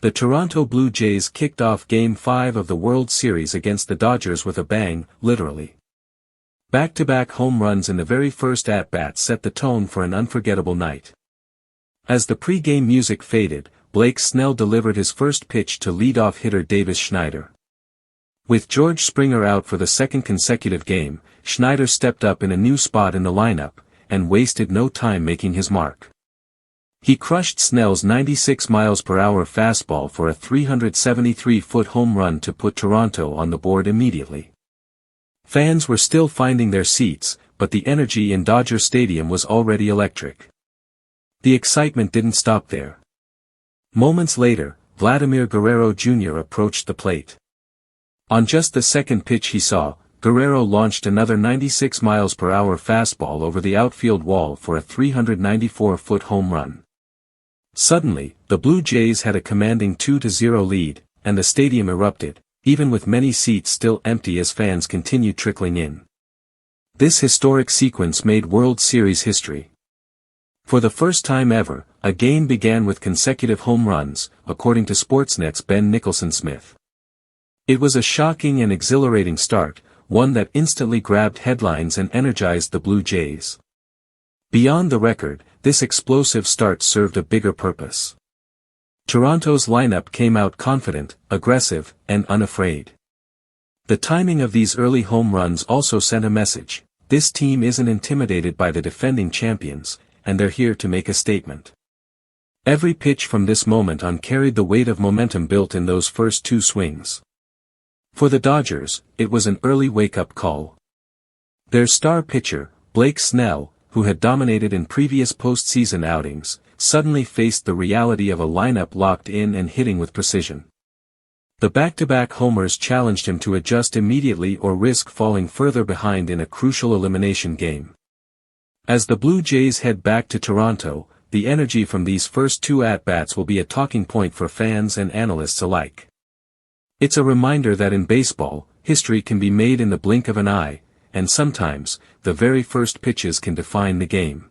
The Toronto Blue Jays kicked off Game 5 of the World Series against the Dodgers with a bang, literally. Back-to-back home runs in the very first at-bat set the tone for an unforgettable night. As the pre-game music faded, Blake Snell delivered his first pitch to leadoff hitter Schneider. With George Springer out for the second consecutive game, Schneider stepped up in a new spot in the lineup, and wasted no time making his mark. He crushed Snell's 96 mph fastball for a 373-foot home run to put Toronto on the board immediately. Fans were still finding their seats, but the energy in Dodger Stadium was already electric. The excitement didn't stop there. Moments later, Vladimir Guerrero Jr. approached the plate. On just the second pitch he saw, Guerrero launched another 96 mph fastball over the outfield wall for a 394-foot home run. Suddenly, the Blue Jays had a commanding 2-0 lead, and the stadium erupted, even with many seats still empty as fans continued trickling in. This historic sequence made World Series history. For the first time ever, a game began with consecutive home runs, according to Sportsnet's Ben Nicholson-Smith. It was a shocking and exhilarating start, one that instantly grabbed headlines and energized the Blue Jays. Beyond the record, this explosive start served a bigger purpose. Toronto's lineup came out confident, aggressive, and unafraid. The timing of these early home runs also sent a message: this team isn't intimidated by the defending champions, and they're here to make a statement. Every pitch from this moment on carried the weight of momentum built in those first two swings. For the Dodgers, it was an early wake-up call. Their star pitcher, Blake Snell, who had dominated in previous postseason outings, suddenly faced the reality of a lineup locked in and hitting with precision. The back-to-back homers challenged him to adjust immediately or risk falling further behind in a crucial elimination game. As the Blue Jays head back to Toronto, the energy from these first two at-bats will be a talking point for fans and analysts alike. It's a reminder that in baseball, history can be made in the blink of an eye, and sometimes, the very first pitches can define the game.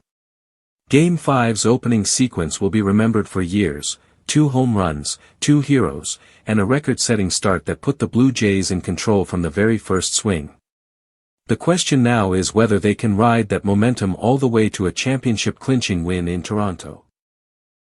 Game 5's opening sequence will be remembered for years: 2 home runs, 2 heroes, and a record-setting start that put the Blue Jays in control from the very first swing. The question now is whether they can ride that momentum all the way to a championship-clinching win in Toronto.